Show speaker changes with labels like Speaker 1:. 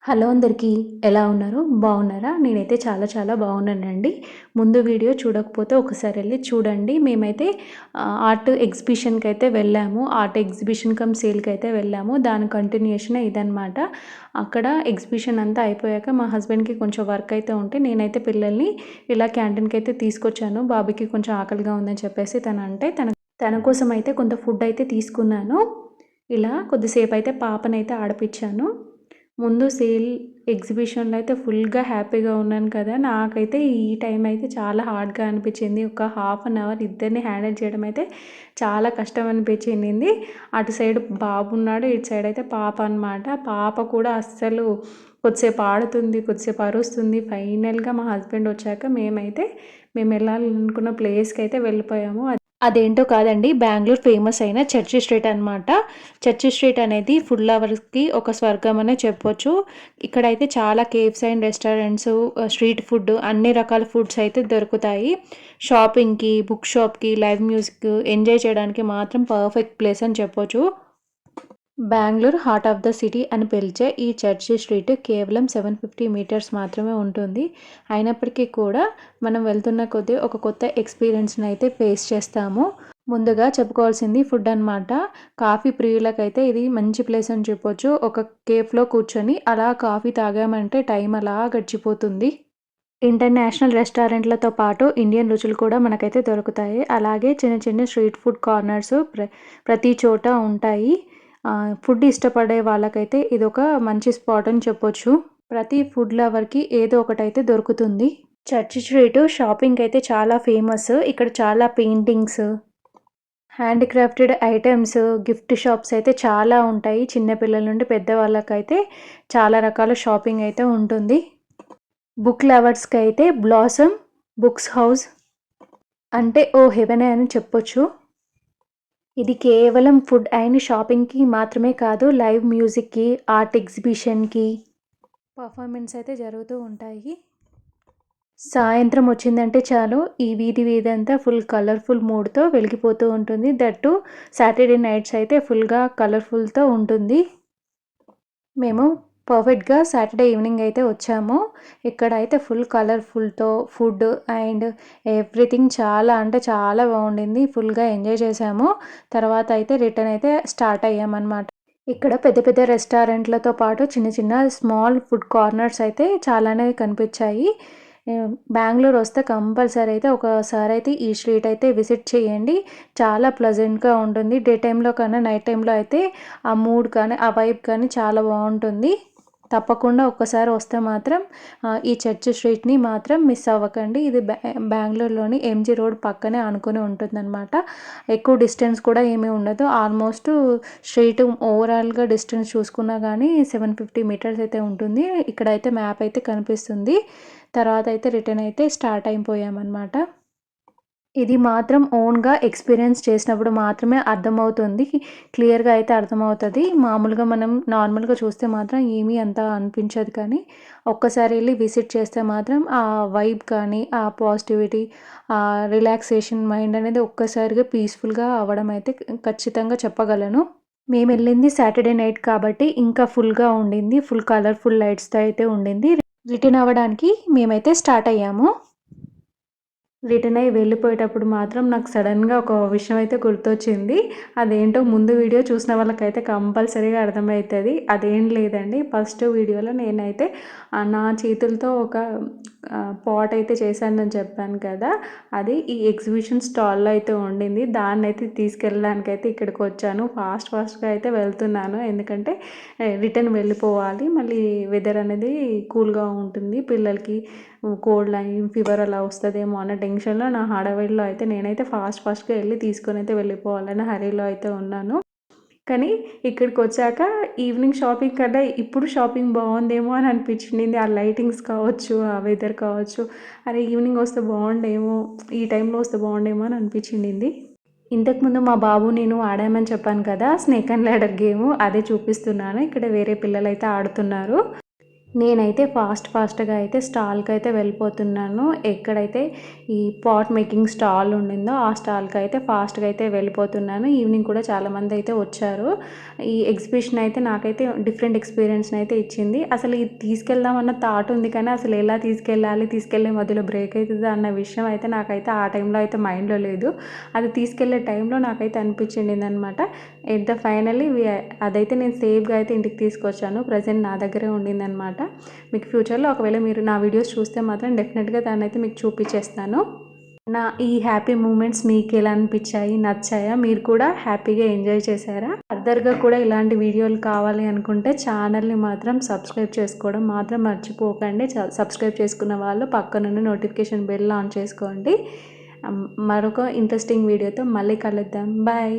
Speaker 1: Hello అందరికీ. ఎలా ఉన్నారు? బాగున్నారా? నేనైతే చాలా చాలా బాగున్నానండి. ముందు వీడియో చూడకపోతే ఒకసారి ఎళ్లి చూడండి. మేమైతే ఆర్ట్ ఎగ్జిబిషన్‌కైతే వెళ్ళాము. ఆర్ట్ ఎగ్జిబిషన్ కమ్ సేల్‌కైతే వెళ్ళాము. దాని కంటిన్యూషనే ఇదనమాట. అక్కడ ఎగ్జిబిషన్ అంతా అయిపోయాక మా హస్బెండ్‌కి కొంచెం వర్క్ అయితే ఉంటే నేనైతే పిల్లల్ని ఇలా క్యాంటీన్‌కైతే తీసుకొచ్చాను. బాబుకి కొంచెం ఆకలిగా ఉందని చెప్పేసి తన కోసం అయితే కొంత ఫుడ్ అయితే తీసుకున్నాను. ఇలా కొద్దిసేపయితే పాపనైతే ఆడిపిచ్చాను. ముందు సేల్ ఎగ్జిబిషన్‌లో అయితే ఫుల్‌గా హ్యాపీగా ఉన్నాను కదా! నాకైతే ఈ టైం అయితే చాలా హార్డ్‌గా అనిపిచ్చింది. ఒక హాఫ్ అన్ అవర్ ఇద్దరిని హ్యాండిల్ చేయడం అయితే చాలా కష్టం అనిపిచ్చింది. అటు సైడ్ బాబున్నాడు. ఇటు సైడ్ అయితే పాప అనమాట. పాప కూడా అస్సలు కొద్దిసేపు ఆడుతుంది, కొద్దిసేపు అరుస్తుంది. ఫైనల్‌గా మా హస్బెండ్ వచ్చాక మేము వెళ్ళాలనుకున్న ప్లేస్‌కైతే వెళ్ళిపోయాము. అదేంటో కాదండి, బెంగుళూరు ఫేమస్ అయిన చర్చి స్ట్రీట్ అనమాట. చర్చి స్ట్రీట్ అనేది ఫుడ్ లవర్స్‌కి ఒక స్వర్గం అనే చెప్పొచ్చు. ఇక్కడైతే చాలా cafes and restaurants, street food అన్ని రకాల ఫుడ్స్ అయితే దొరుకుతాయి. షాపింగ్‌కి, బుక్ షాప్‌కి, లైవ్ మ్యూజిక్ ఎంజాయ్ చేయడానికి మాత్రం పర్ఫెక్ట్ ప్లేస్ అని చెప్పొచ్చు. Bengaluru heart of the city అని పిలిచే ఈ చర్చి స్ట్రీట్ కేవలం 750 మీటర్స్ మాత్రమే ఉంటుంది. అయినప్పటికీ కూడా మనం వెళ్తున్న కొద్దీ ఒక కొత్త ఎక్స్‌పీరియన్స్‌ని అయితే ఫేస్ చేస్తాము. ముందుగా చెప్పుకోవాల్సింది ఫుడ్ అనమాట. కాఫీ ప్రియులకైతే ఇది మంచి ప్లేస్ అని చెప్పొచ్చు. ఒక కేఫ్‌లో కూర్చొని అలా కాఫీ తాగామంటే టైం అలా గడిచిపోతుంది. ఇంటర్నేషనల్ రెస్టారెంట్లతో పాటు ఇండియన్ రుచులు కూడా మనకైతే దొరుకుతాయి. అలాగే చిన్న చిన్న స్ట్రీట్ ఫుడ్ కార్నర్స్ ప్రతి చోట ఉంటాయి. ఫుడ్ ఇష్టపడే వాళ్ళకైతే ఇదొక మంచి స్పాట్ అని చెప్పొచ్చు. ప్రతి ఫుడ్ లవర్‌కి ఏదో ఒకటైతే దొరుకుతుంది. చర్చి స్ట్రీట్ షాపింగ్‌కి అయితే చాలా ఫేమస్. ఇక్కడ చాలా పెయింటింగ్స్, హ్యాండీక్రాఫ్టెడ్ ఐటెమ్స్, గిఫ్ట్ షాప్స్ అయితే చాలా ఉంటాయి. చిన్న పిల్లల నుండి పెద్దవాళ్ళకైతే చాలా రకాల షాపింగ్ అయితే ఉంటుంది. బుక్ లవర్స్‌కి అయితే బ్లాసమ్ బుక్స్ హౌస్ అంటే ఓ హెవెనే అని చెప్పొచ్చు. ఇది కేవలం ఫుడ్ అండ్ షాపింగ్‌కి మాత్రమే కాదు, లైవ్ మ్యూజిక్‌కి, ఆర్ట్ ఎగ్జిబిషన్‌కి పర్ఫార్మెన్స్ అయితే జరుగుతూ ఉంటాయి. సాయంత్రం వచ్చిందంటే చాలు ఈ వీధంతా ఫుల్ కలర్‌ఫుల్ మూడ్‌తో వెలిగిపోతూ ఉంటుంది. దట్ టూ సాటర్‌డే నైట్స్ అయితే ఫుల్‌గా కలర్‌ఫుల్‌తో ఉంటుంది. మేము పర్ఫెక్ట్‌గా సాటర్‌డే ఈవినింగ్ అయితే వచ్చాము. ఇక్కడైతే ఫుల్ కలర్‌ఫుల్‌తో ఫుడ్ అండ్ ఎవ్రీథింగ్ చాలా అంటే చాలా బాగుండింది. ఫుల్‌గా ఎంజాయ్ చేశాము. తర్వాత అయితే రిటర్న్ అయితే స్టార్ట్ అయ్యామన్నమాట. ఇక్కడ పెద్ద పెద్ద రెస్టారెంట్లతో పాటు చిన్న చిన్న స్మాల్ ఫుడ్ కార్నర్స్ అయితే చాలానే కనిపించాయి. బెంగుళూరు వస్తే కంపల్సరీ అయితే ఒకసారి అయితే ఈ స్ట్రీట్ అయితే విజిట్ చేయండి. చాలా ప్లెజెంట్‌గా ఉంటుంది. డే టైమ్‌లో కన్నా నైట్ టైమ్‌లో అయితే ఆ మూడ్ కానీ, ఆ వైబ్ కానీ చాలా బాగుంటుంది. తప్పకుండా ఒక్కసారి వస్తే మాత్రం ఈ చర్చ్ స్ట్రీట్‌ని మాత్రం మిస్ అవ్వకండి. ఇది బెంగుళూరులోని ఎంజీ రోడ్ పక్కనే ఆనుకొని ఉంటుందన్నమాట. ఎక్కువ డిస్టెన్స్ కూడా ఏమీ ఉండదు. ఆల్మోస్ట్ స్ట్రీట్ ఓవరాల్‌గా డిస్టెన్స్ చూసుకున్నా గానీ 750 మీటర్స్ అయితే ఉంటుంది. ఇక్కడైతే మ్యాప్ అయితే కనిపిస్తుంది. తర్వాత అయితే రిటర్న్ అయితే స్టార్ట్ అయిపోయామన్నమాట. ఇది మాత్రం ఓన్‌గా ఎక్స్‌పీరియన్స్ చేసినప్పుడు మాత్రమే అర్థమవుతుంది. క్లియర్‌గా అయితే అర్థమవుతది. మామూలుగా మనం నార్మల్‌గా చూస్తే మాత్రం ఏమీ అంత అనిపించదు కానీ, ఒక్కసారి ఎళ్లి విజిట్ చేస్తే మాత్రం ఆ వైబ్ కానీ, ఆ పాజిటివిటీ, రిలాక్సేషన్ మైండ్ అనేది ఒక్కసారిగా పీస్‌ఫుల్‌గా అవ్వడం అయితే ఖచ్చితంగా చెప్పగలను. మేమెళ్ళింది సాటర్‌డే నైట్ కాబట్టి ఇంకా ఫుల్‌గా ఉండింది. ఫుల్ కలర్‌ఫుల్ లైట్స్‌తో అయితే ఉండింది. రిటర్న్ అవ్వడానికి మేమైతే స్టార్ట్ అయ్యాము. రిటర్న్ అయ్యి వెళ్ళిపోయేటప్పుడు మాత్రం నాకు సడన్‌గా ఒక విషయం అయితే గుర్తొచ్చింది. అదేంటో ముందు వీడియో చూసిన వాళ్ళకైతే కంపల్సరీగా అర్థమైతది. అదేం లేదండి, ఫస్ట్ వీడియోలో నేనైతే నా చేతులతో ఒక పాట్ అయితే చేశానని చెప్పాను కదా! అది ఈ ఎగ్జిబిషన్ స్టాల్‌లో అయితే ఉండింది. దాన్నైతే తీసుకెళ్ళడానికైతే ఇక్కడికొచ్చాను. ఫాస్ట్‌గా అయితే వెళ్తున్నాను. ఎందుకంటే రిటర్న్ వెళ్ళిపోవాలి. మళ్ళీ వెదర్ అనేది కూల్‌గా ఉంటుంది. పిల్లలకి కోల్డ్ ఫీవర్ అలా వస్తదేమో అన్న టెన్షన్‌లో నా హడావిడిలో అయితే నేనైతే ఫాస్ట్‌గా ఎళ్లి తీసుకొనైతే వెళ్ళిపోవాలని హరీలో అయితే ఉన్నాను. కానీ ఇక్కడికొచ్చాక ఈవినింగ్ షాపింగ్ కన్నా ఇప్పుడు షాపింగ్ బావుందేమో అని అనిపించింది. ఆ లైటింగ్స్ కావచ్చు, ఆ వెదర్ కావచ్చు. అరే! ఈవినింగ్ వస్తే బావుండేమో, ఈ టైంలో వస్తే బావుండేమో అని అనిపించింది. ఇంతకుముందు మా బాబు నేను ఆడామని చెప్పాను కదా! స్నేక్ అండ్ ల్యాడర్ గేము అదే చూపిస్తున్నాను. ఇక్కడ వేరే పిల్లలైతే ఆడుతున్నారు. నేనైతే ఫాస్ట్‌గా అయితే స్టాల్‌కైతే వెళ్ళిపోతున్నాను. ఎక్కడైతే ఈ పాట్ మేకింగ్ స్టాల్ ఉండిందో ఆ స్టాల్‌కైతే ఫాస్ట్‌గా అయితే వెళ్ళిపోతున్నాను. ఈవినింగ్ కూడా చాలామందయితే వచ్చారు. ఈ ఎగ్జిబిషన్ అయితే నాకైతే డిఫరెంట్ ఎక్స్‌పీరియన్స్‌నైతే ఇచ్చింది. అసలు ఇది తీసుకెళ్దామన్న థాట్ ఉంది కానీ అసలు ఎలా తీసుకెళ్ళాలి? తీసుకెళ్ళే మధ్యలో బ్రేక్ అయితదా అన్న విషయం అయితే నాకైతే ఆ టైంలో అయితే మైండ్‌లో లేదు. అది తీసుకెళ్ళే టైంలో నాకైతే అనిపించిందనమాట. ఎట్ ద ఫైనల్లీ అదైతే నేను సేఫ్‌గా అయితే ఇంటికి తీసుకొచ్చాను. ప్రెజెంట్ నా దగ్గరే ఉండిందనమాట. మీకు ఫ్యూచర్‌లో ఒకవేళ మీరు నా వీడియోస్ చూస్తే మాత్రం డెఫినెట్‌గా దాన్నైతే మీకు చూపించేస్తాను. నా ఈ హ్యాపీ మూమెంట్స్ మీకెలా అనిపించాయి? నచ్చాయా? మీరు కూడా హ్యాపీగా ఎంజాయ్ చేశారా? ఫర్దర్‌గా కూడా ఇలాంటి వీడియోలు కావాలి అనుకుంటే ఛానల్‌ని మాత్రం సబ్స్క్రైబ్ చేసుకోవడం మాత్రం మర్చిపోకండి. సబ్స్క్రైబ్ చేసుకున్న వాళ్ళు పక్కనున్న నోటిఫికేషన్ బెల్ ఆన్ చేసుకోండి. మరొక ఇంట్రెస్టింగ్ వీడియోతో మళ్ళీ కలుద్దాం. బాయ్.